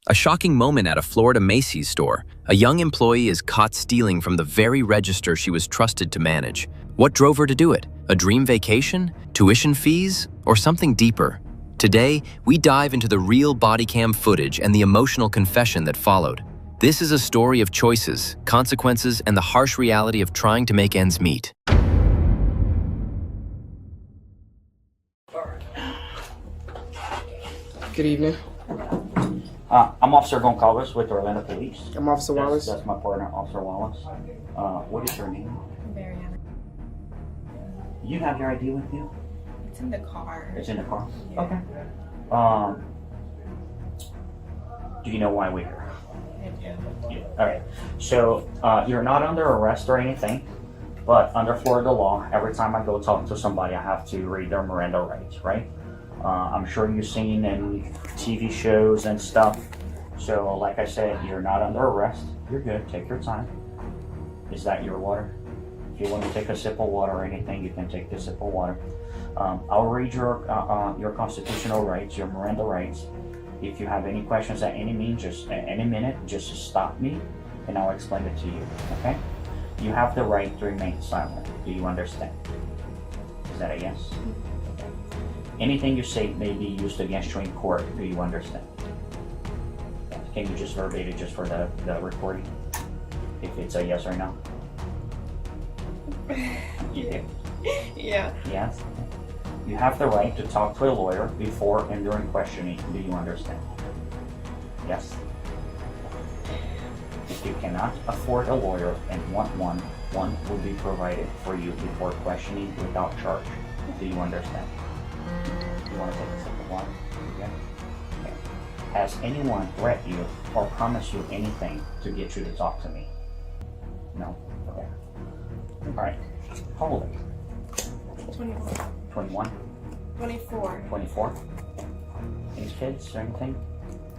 A shocking moment at a Florida Macy's store. A young employee is caught stealing from the very register she was trusted to manage. What drove her to do it? A dream vacation? Tuition fees? Or something deeper? Today, we dive into the real Bodycam footage and the emotional confession that followed. This is a story of choices, consequences, and the harsh reality of trying to make ends meet. Good evening. I'm Officer Goncalves with the Orlando Police. I'm Officer Wallace. That's my partner, Officer Wallace. What is your name? Mariana. You have your ID with you? It's in the car. It's in the car? Yeah. Okay. Do you know why we're here? I do. Yeah. Alright. So, you're not under arrest or anything, but under Florida law, every time I go talk to somebody, I have to read their Miranda rights, right? I'm sure you've seen in TV shows and stuff. So, like I said, you're not under arrest. You're good. Take your time. Is that your water? If you want to take a sip of water or anything, you can take the sip of water. I'll read your constitutional rights, your Miranda rights. If you have any questions at any means, just at any minute, just stop me, and I'll explain it to you. Okay? You have the right to remain silent. Do you understand? Is that a yes? Anything you say may be used against you in court. Do you understand? Can you just verbate it just for the recording? If it's a yes or no? Yeah. Yes? You have the right to talk to a lawyer before and during questioning. Do you understand? Yes? If you cannot afford a lawyer and want one will be provided for you before questioning without charge. Do you understand? You want to take a sip of water? Yeah. Okay. Has anyone threatened you or promised you anything to get you to talk to me? No? Okay. Alright. How old are you? 21. 21? 24. 24? Any kids or anything?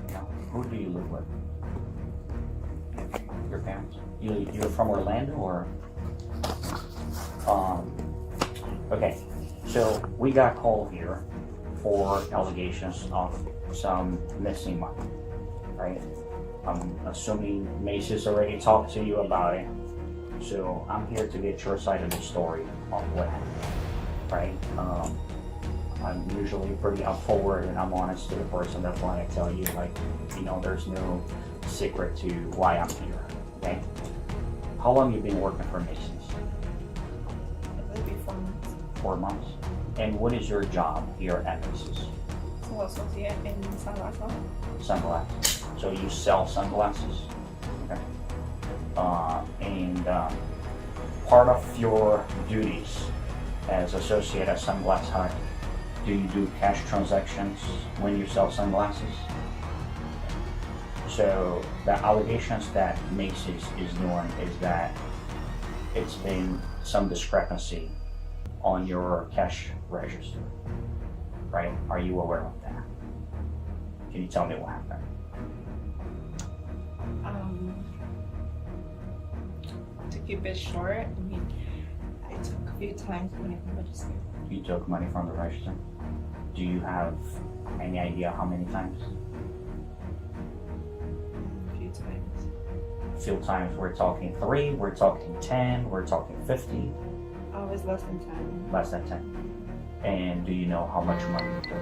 No. Who do you live with? Your parents? You're from Orlando or? Okay. So we got called here for allegations of some missing money, right? I'm assuming Macy's already talked to you about it. So I'm here to get your side of the story of what happened, right? I'm usually pretty forward and I'm honest to the person. That's why I tell you, like, you know, there's no secret to why I'm here, okay? How long you been working for Macy's? It will be 4 months. 4 months. And what is your job here at Macy's? So associate in sunglasses. Sunglasses. So you sell sunglasses? Okay. And part of your duties as associate at Sunglass Hut, do you do cash transactions when you sell sunglasses? So the allegations that Macy's is doing is that it's been some discrepancy on your cash register, right? Are you aware of that? Can you tell me what happened? To keep it short, I mean, I took a few times money from the register. You took money from the register? Do you have any idea how many times? A few times. A few times. We're talking 3, we're talking 10, we're talking 50. Oh, it was less than 10. Less than 10. And do you know how much money you took?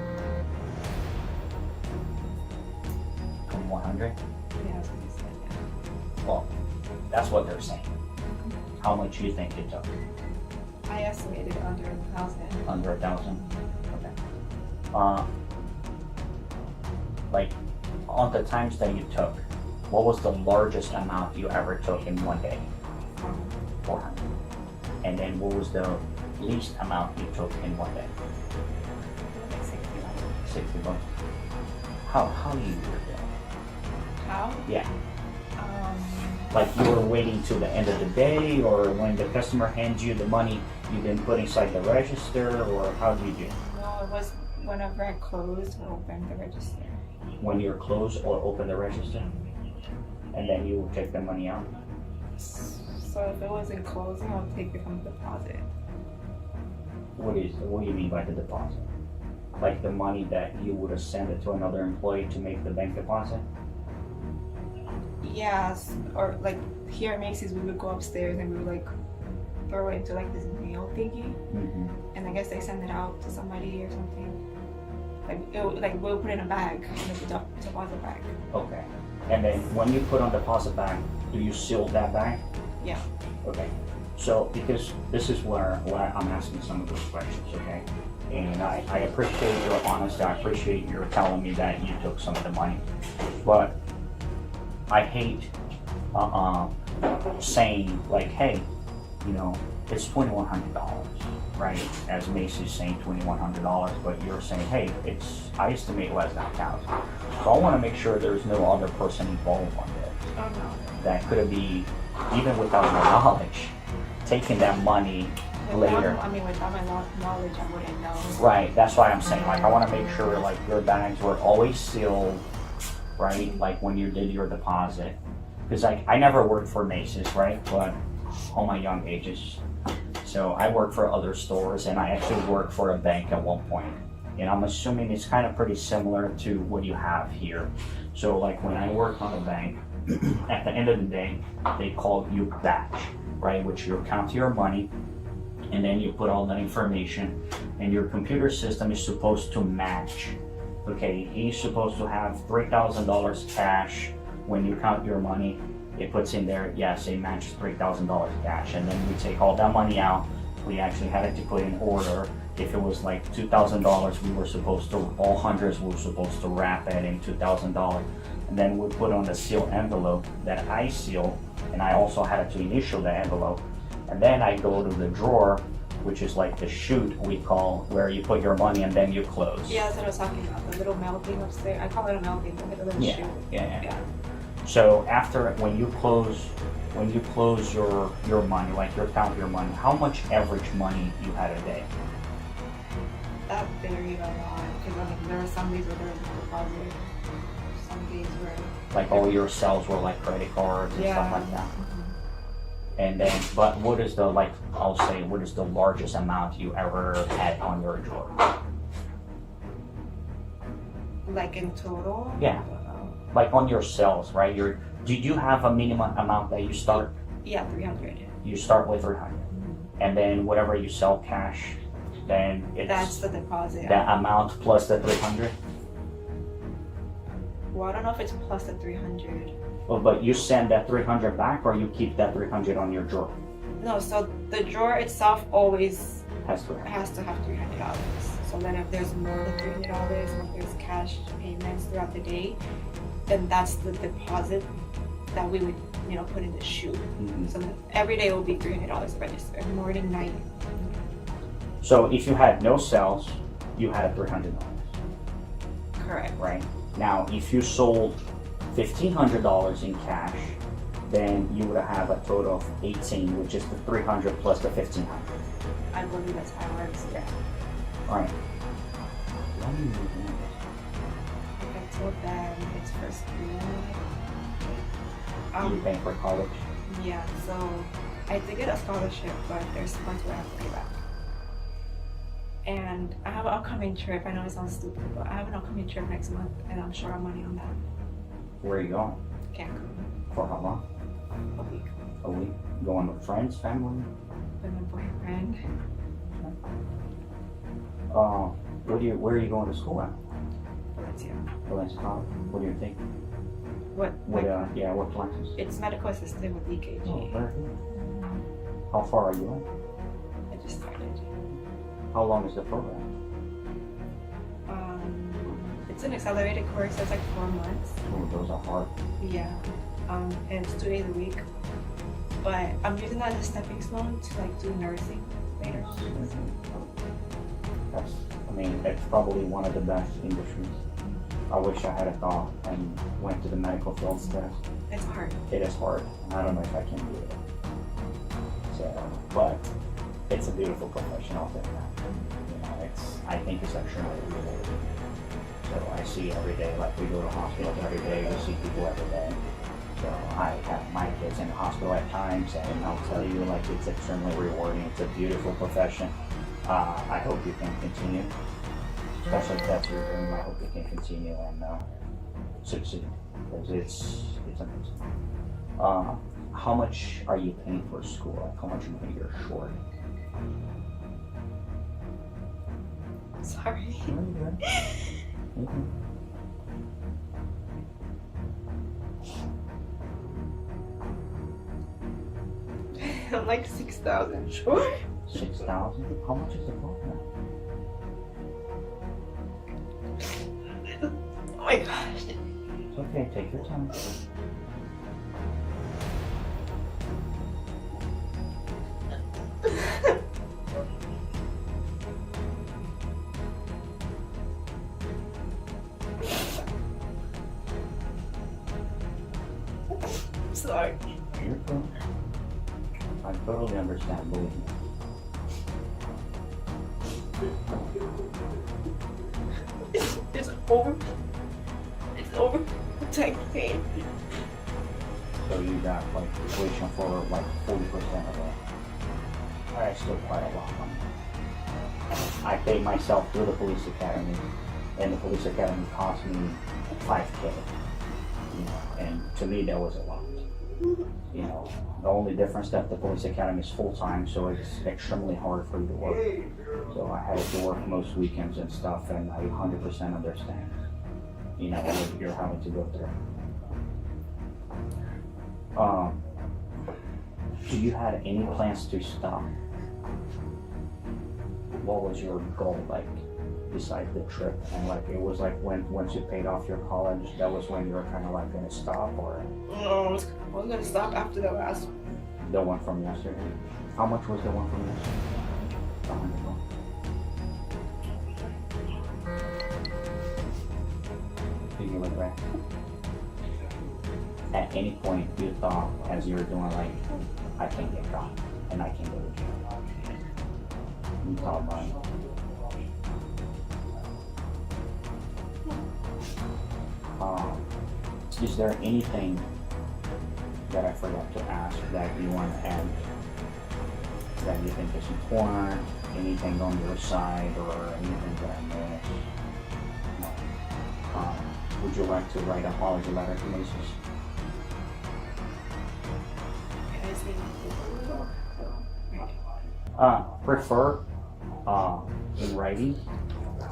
100? Yeah, I was gonna say that. Well, that's what they're saying. How much do you think you took? I estimated under 1,000. Under 1,000? Okay. Like, on the times that you took, what was the largest amount you ever took in one day? 400. And then what was the least amount you took in one day? Like 60 bucks. 60 bucks. How do you do that? How? Yeah. Like you were waiting till the end of the day, or when the customer hands you the money, you then put inside the register, or how do you do? No, it was whenever I closed or opened the register. When you're closed or open the register, and then you will take the money out. So if it wasn't closing, I'll take it from the deposit. What do you mean by the deposit? Like the money that you would have sent it to another employee to make the bank deposit? Yes, or like here at Macy's, we would go upstairs and we would like throw it into like this mail thingy, and I guess they send it out to somebody or something. Like we'll put it in a bag, like a deposit bag. Okay. And then when you put on deposit bag, do you seal that bag? Yeah. Okay. So because this is where I'm asking some of those questions, okay? And I appreciate your honesty. I appreciate your telling me that you took some of the money, but I hate saying like, hey, you know, it's $2,100, right? As Macy's saying $2,100, but you're saying, hey, I estimate less than $1,000. So I want to make sure there's no other person involved on this. Oh no. That could be, even without my knowledge, taking that money later. Without my knowledge, I wouldn't know. Right, that's why I'm saying, like, I want to make sure, like, your bags were always sealed, right? Like, when you did your deposit. Because, like, I never worked for Macy's, right? But all my young ages. So I worked for other stores, and I actually worked for a bank at one point. And I'm assuming it's kind of pretty similar to what you have here. So, like, when I worked on a bank, at the end of the day, they call you batch, right? Which you count your money, and then you put all that information, and your computer system is supposed to match. Okay, he's supposed to have $3,000 cash. When you count your money, it puts in there, yes, it matches $3,000 cash, and then we take all that money out. We actually had to put in order. If it was like $2,000, we were supposed to, all hundreds, we were supposed to wrap it in $2,000. And then we put on the seal envelope that I seal, and I also had to initial the envelope. And then I go to the drawer, which is like the chute we call, where you put your money and then you close. Yeah, that's what I was talking about, the little mail thing upstairs. I call it a mail thing, the little chute. Yeah. So after, when you close your money, like you count your money, how much average money you had a day? That varied a lot, because there were some days where there was no deposit, some days where... Like all your sales were like credit cards and stuff like that? And then, but what is the, like, I'll say, what is the largest amount you ever had on your drawer? Like in total? Yeah. Like on your sales, right? Did you have a minimum amount that you start? Yeah, 300. You start with 300. And then whatever you sell cash, then that's the deposit. The amount plus the 300? Well, I don't know if it's plus the 300. Well, but you send that 300 back, or you keep that 300 on your drawer? No, so the drawer itself always has to have $300. So then if there's more than $300 and if there's cash payments throughout the day, then that's the deposit that we would, put in the chute. So then every day will be $300 registered, morning, night. So if you had no sales, you had $300. Correct. Right? Now, if you sold $1,500 in cash, then you would have a total of 18, which is the 300 plus the 1,500. I believe that's how it works. Yeah. All right. What are you doing? Like I told them, it's for school. You paying for college? Yeah, so I did get a scholarship, but there's months where I have to pay back. And I have an upcoming trip. I know it sounds stupid, but I have an upcoming trip next month, and I'm short on money on that. Where are you going? Cancun. For how long? A week. A week? Going with friends, family? With my boyfriend. Where are you going to school at? Valencia. Valencia College. What do you think? What classes? It's medical assistant with EKG. Oh, very good. How far are you in? I just started. How long is the program? It's an accelerated course, so it's like 4 months. Oh, those are hard. Yeah. And it's 2 days a week. But I'm using that as a stepping stone to like do nursing later. It's probably one of the best industries. I wish I had a thought and went to the medical field instead. It's hard. It is hard. I don't know if I can do it. So, but it's a beautiful profession out there. I think it's extremely rewarding. So I see every day, like we go to hospitals every day, we see people every day. So I have my kids in the hospital at times, and I'll tell you, like, it's extremely rewarding. It's a beautiful profession. I hope you can continue, especially if that's your dream. I hope you can continue and succeed, because it's amazing. How much are you paying for school? Like, how much money you're short? Sorry. I'm like 6,000 short. 6,000? How much is the phone now? Oh my gosh. It's okay, take your time. Sorry. You're cool. I totally understand, believe me. It's over. It's over. Tank pain. So you got like tuition for like 40% of it. That's still quite a lot of money. I paid myself through the police academy, and the police academy cost me $5K. You know, and to me that was a lot. You know, the only difference that the police academy is full time, so it's extremely hard for you to work. So I had to work most weekends and stuff, and I 100% understand. You know, what you're having to go through. Do you have any plans to stop? What was your goal like besides the trip? And like it was like once you paid off your college, that was when you were kind of like gonna stop, or No, I was gonna stop after the last one. the one from yesterday? How much was the one from yesterday? $100. Do you regret? At any point you thought, as you were doing, like, I can't get caught and I can't go to jail? You thought about it? Is there anything that I forgot to ask that you want to add that you think is important? Anything on your side or anything that I missed? No. Would you like to write an apology letter to Macy? Prefer in writing,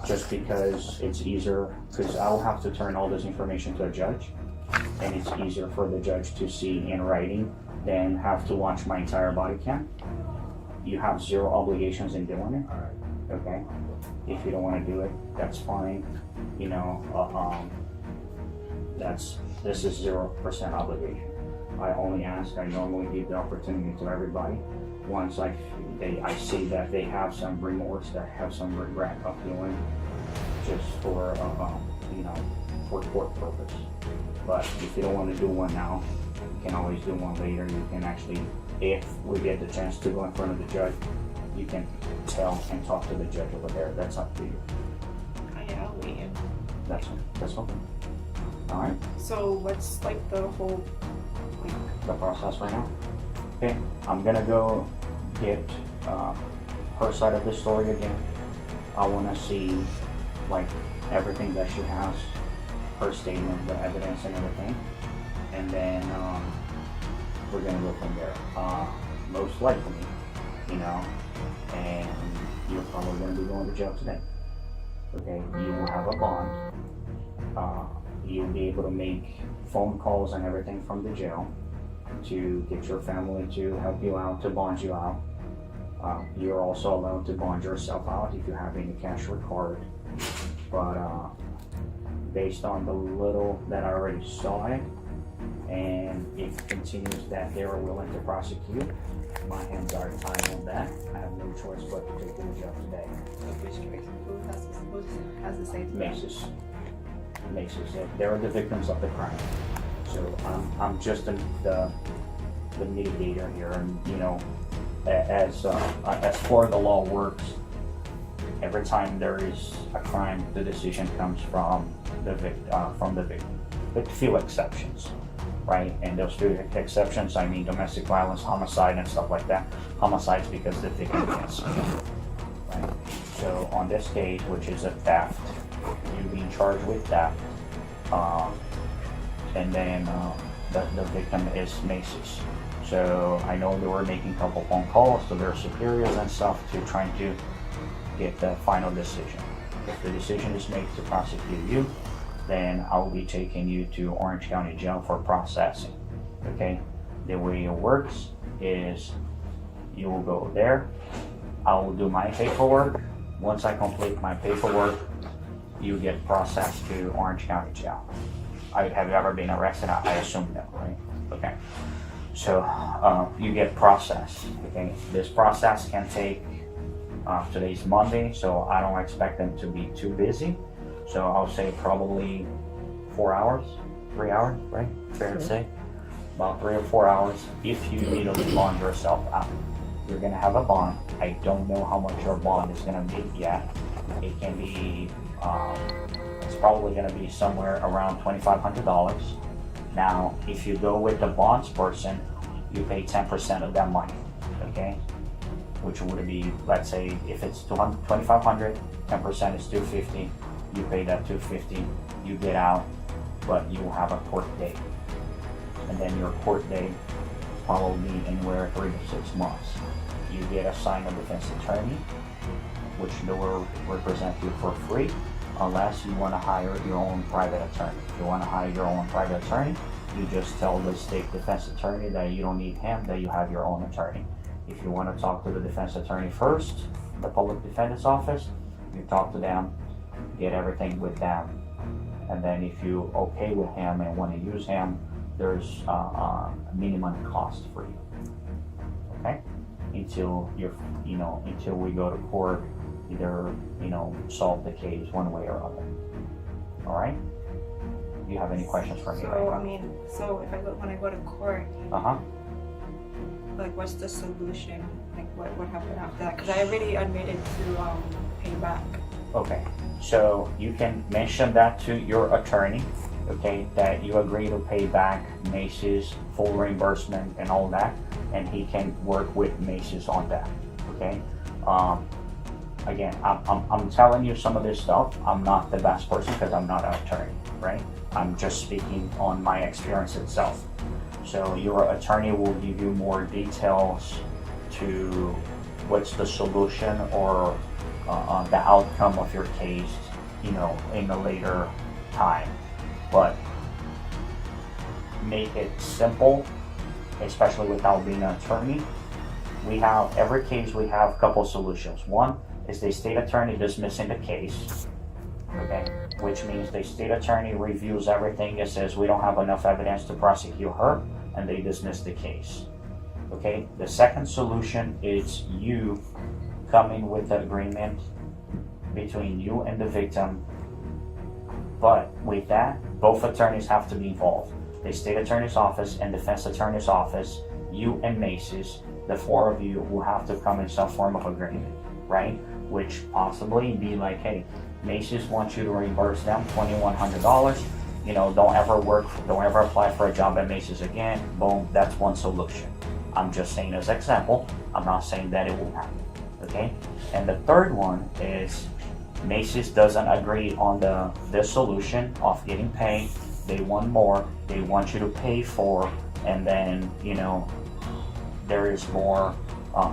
just because it's easier, because I'll have to turn all this information to a judge, and it's easier for the judge to see in writing than have to watch my entire body cam. You have zero obligations in doing it, okay? If you don't want to do it, that's fine. You know, this is 0% obligation. I only ask, I normally give the opportunity to everybody. Once I see that they have some remorse, that have some regret of doing, just for, you know, for court purpose. But if you don't want to do one now, you can always do one later. You can actually, if we get the chance to go in front of the judge, you can tell and talk to the judge over there. That's up to you. Yeah, I'll wait. That's okay. All right. So what's like the whole The process right now. Okay, I'm gonna go get her side of the story again. I want to see like everything that she has, her statement, the evidence, and everything, and then we're gonna go from there. Most likely, you know, and you're probably gonna be going to jail today. Okay, you will have a bond. You'll be able to make phone calls and everything from the jail to get your family to help you out, to bond you out. You're also allowed to bond yourself out if you have any cash or card. But based on the little that I already saw it, and if it continues that they are willing to prosecute, my hands are tied on that. I have no choice but to take them to jail today. who has to say to them? Macy's. They're the victims of the crime. So I'm just the mitigator here, and you know, as far the law works, every time there is a crime, the decision comes from the victim, with few exceptions, right? And those few exceptions, I mean domestic violence, homicide, and stuff like that. Homicide's because the victim can't speak, right? So on this case, which is a theft, you're being charged with theft. and then the victim is Macy's. So I know they were making a couple phone calls to their superiors and stuff to trying to get the final decision. If the decision is made to prosecute you, then I will be taking you to Orange County Jail for processing. Okay? The way it works is you will go there, I will do my paperwork. Once I complete my paperwork, you get processed to Orange County Jail. Have you ever been arrested? I assume no, right? Okay. So you get processed. Okay. This process can take, today's Monday, so I don't expect them to be too busy. So I'll say probably 4 hours, 3 hours, right? Fair to say? About 3 or 4 hours if you need to bond yourself out. You're gonna have a bond. I don't know how much your bond is gonna be yet. It can be, it's probably gonna be somewhere around $2,500. Now, if you go with the bonds person, you pay 10% of that money, okay? Which would be, let's say, if it's $2,500, 10% is $250. You pay that $250, you get out, but you will have a court date. And then your court date probably be anywhere 3 to 6 months. You get assigned a defense attorney, which they will represent you for free, unless you want to hire your own private attorney. If you want to hire your own private attorney, you just tell the state defense attorney that you don't need him, that you have your own attorney. If you want to talk to the defense attorney first, the public defender's office, you talk to them, get everything with them, and then if you okay with him and want to use him, there's a minimum cost for you. Okay, until until we go to court, either solve the case one way or other. All right. Do you have any questions for me? So I mean, so if when I go to court, like what's the solution? Like what happened after that? Because I already admitted to pay back. Okay, so you can mention that to your attorney, okay, that you agree to pay back Macy's full reimbursement and all that, and he can work with Macy's on that, okay? Again, I'm telling you some of this stuff. I'm not the best person because I'm not an attorney, right? I'm just speaking on my experience itself. So your attorney will give you more details to what's the solution or the outcome of your case, in a later time. But make it simple, especially without being an attorney. Every case we have a couple solutions. One is the state attorney dismissing the case, okay, which means the state attorney reviews everything and says we don't have enough evidence to prosecute her, and they dismiss the case. Okay, the second solution is you coming with an agreement between you and the victim, but with that, both attorneys have to be involved. The state attorney's office and defense attorney's office, you and Macy's, the four of you will have to come in some form of agreement, right? Which possibly be like, hey, Macy's wants you to reimburse them $2,100. Don't ever apply for a job at Macy's again. Boom, that's one solution. I'm just saying as example. I'm not saying that it will happen. Okay? And the third one is Macy's doesn't agree on the solution of getting paid. They want more. They want you to pay for, and then there is more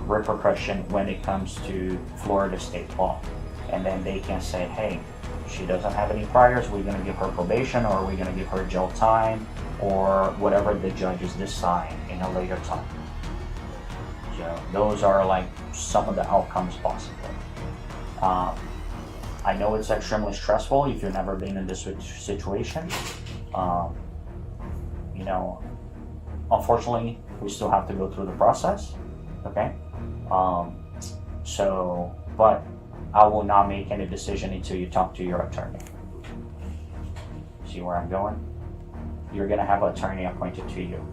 repercussion when it comes to Florida state law. And then they can say, hey, she doesn't have any priors, we're going to give her probation, or we're going to give her jail time, or whatever the judges decide in a later time. So those are like some of the outcomes possible. I know it's extremely stressful if you've never been in this situation. Unfortunately, we still have to go through the process, okay? But I will not make any decision until you talk to your attorney. See where I'm going? You're gonna have an attorney appointed to you,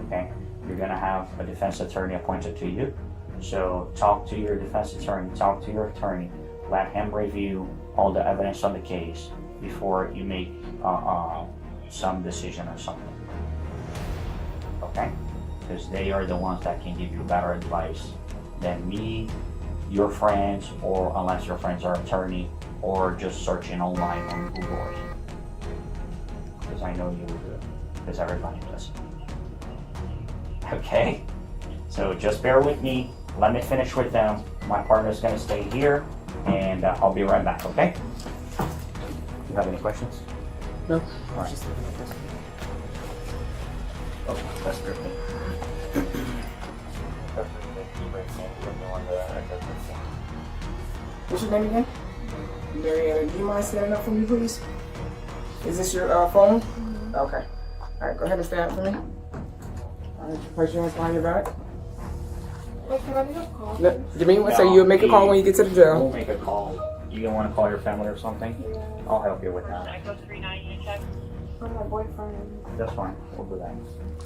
okay? You're gonna have a defense attorney appointed to you. So talk to your defense attorney, talk to your attorney, let him review all the evidence on the case before you make some decision or something, okay? Because they are the ones that can give you better advice than me, your friends, or unless your friends are attorney, or just searching online on Google. Because I know you will do it. because everybody does. Okay? So just bear with me. Let me finish with them. My partner's gonna stay here, and I'll be right back, okay? You have any questions? No. All right. Oh, that's perfect. What's your name again? Mariana, do you mind standing up for me, please? Is this your phone? Okay. All right, go ahead and stand up for me. All right, place your hands behind your back. Wait, can I make a call? No, Jimmy, what say you'll make a call when you get to the jail? We'll make a call. You don't want to call your family or something? Yeah. I'll help you with that. For my boyfriend. That's fine. We'll do that.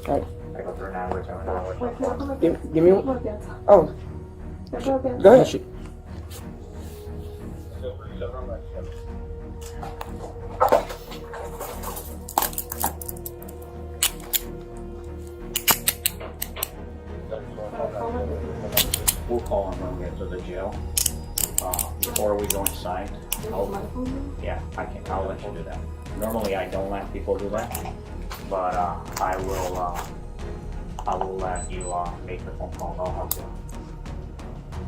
All right. I go through now. We're talking about Wait, can I come Give me one. Oh, go ahead. Shoot. We'll call him when we get to the jail. Before we go inside, yeah, I'll let you do that. Normally I don't let people do that, but I will let you make the phone call. I'll help you.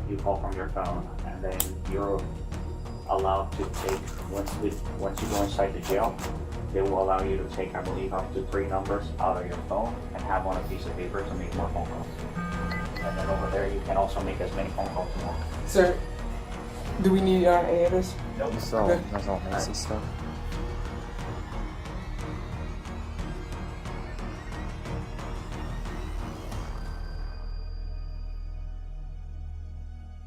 You call from your phone, and then you're allowed to take, once you go inside the jail, they will allow you to take, I believe, up to 3 numbers out of your phone and have on a piece of paper to make more phone calls. And then over there, you can also make as many phone calls as you want. Sir, do we need any of this? Nope. That's all Macy stuff.